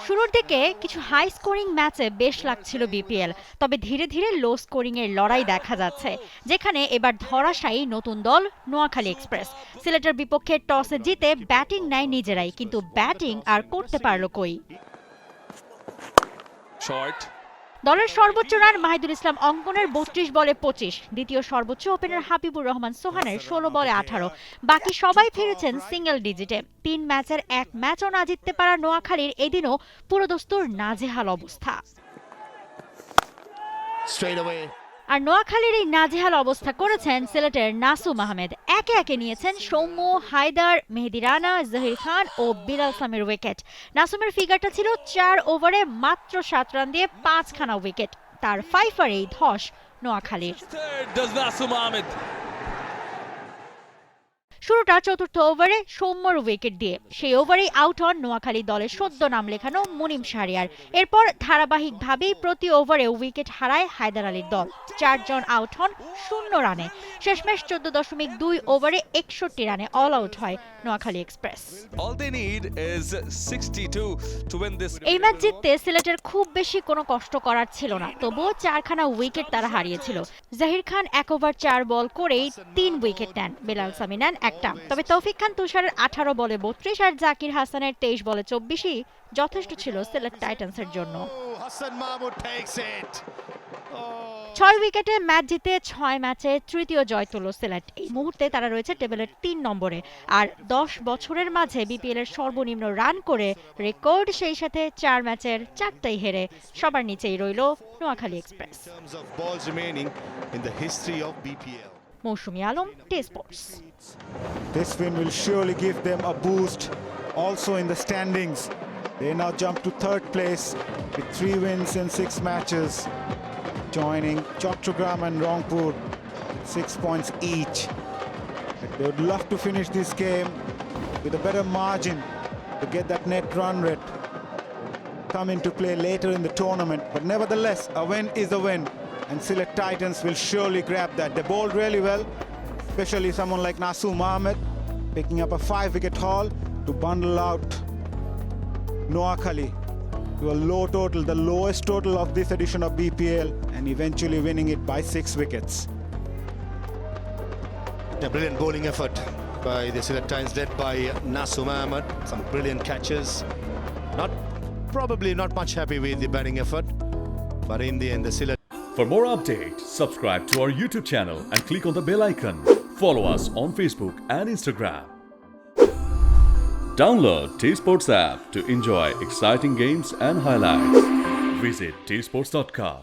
শুরুর দিকে কিছু হাই স্কোরিং ম্যাচে বেশ লাগছিল বিপিএল, তবে ধীরে ধীরে লো স্কোরিং এর লড়াই দেখা যাচ্ছে, যেখানে এবার ধরাশায়ী নতুন দল নোয়াখালী এক্সপ্রেস। সিলেটের বিপক্ষে টসে জিতে ব্যাটিং নেয় নিজেরাই, কিন্তু ব্যাটিং আর করতে পারল কই। দলের সর্বোচ্চ রান মাহিদুল ইসলাম অঙ্কনের ৩২ বলে ২৫, দ্বিতীয় সর্বোচ্চ ওপেনার হাবিবুর রহমান সোহানের ১৬ বলে ১৮। বাকি সবাই ফিরেছেন সিঙ্গেল ডিজিটে। ৩ ম্যাচের এক ম্যাচও না জিততে পারা নোয়াখালীর এদিনও পুরোদস্তুর নাজেহাল অবস্থা। আর নোয়াখালীর এই নাজেহাল অবস্থা করেছেন সিলেটের নাসুম আহমেদ। একে একে নিয়েছেন সৌম্য, হায়দার, মেহেদী রানা, জহির খান ও বিলাল সামির উইকেট। নাসুমের ফিগারটা ছিল ৪ ওভারে মাত্র ৭ রান দিয়ে ৫খানা উইকেট। তার ফাইফারেই ধস নোয়াখালীর। শুরুটা চতুর্থ ওভারে সৌম্যর উইকেট দিয়ে, সেই ওভারেই আউট হন নোয়াখালী দলের সদ্য নাম লেখানো মুনিম শাহরিয়ার। এরপর ধারাবাহিকভাবেই প্রতি ওভারে উইকেট হারায় হায়দার আলীর দল। ৪ জন আউট হন ০ রানে। শেষমেশ ১৪.২ ওভারে ৬১ রানে অল আউট হয় নোয়াখালী এক্সপ্রেস। এই ম্যাচ জিততে সিলেটের খুব বেশি কোনো কষ্ট করার ছিল না, তবুও ৪খানা উইকেট তারা হারিয়েছিল। জহির খান ১ ওভার ৪ বল করেই ৩ উইকেট নেন, বিলাল সামি নেন একটা। তবে তৌফিক খান তুষারের ১৮ বলে ৩২ আর জাকির হাসানের ২৩ বলে ২৪ই যথেষ্ট ছিল সিলেট টাইটান্সের জন্য। ৬ উইকেটে ম্যাচ জিতে ৬ ম্যাচে তৃতীয় জয় তুলল সিলেট। এই মুহূর্তে তারা রয়েছে টেবিলের ৩ নম্বরে। আর ১০ বছরের মাঝে বিপিএল এর সর্বনিম্ন রান করে রেকর্ড, সেই সাথে ৪ ম্যাচের ৪টাই হেরে সবার নিচেই রইল Noakhali express. Mousumi Alam, T sports. This win will surely give them a boost also in the standings. They now jump to third place with 3 wins in 6 matches, joining Chattogram and Rangpur with 6 points each. They would love to finish this game with a better margin to get that net run rate come into play later in the tournament. But nevertheless, a win is a win, and Sylhet Titans will surely grab that. They bowled really well, especially someone like Nasoom Ahmed picking up a 5-wicket haul to bundle out Noakhali to a low total, the lowest total of this edition of BPL, and eventually winning it by 6 wickets. A brilliant bowling effort by the Sylhet Titans, led by Nasoom Ahmed. Some brilliant catches. Probably not much happy with the batting effort, but in the end, the Sylhet. For more updates, subscribe to our YouTube channel and click on the bell icon. Follow us on Facebook and Instagram. Download T Sports app to enjoy exciting games and highlights. Visit tsports.com.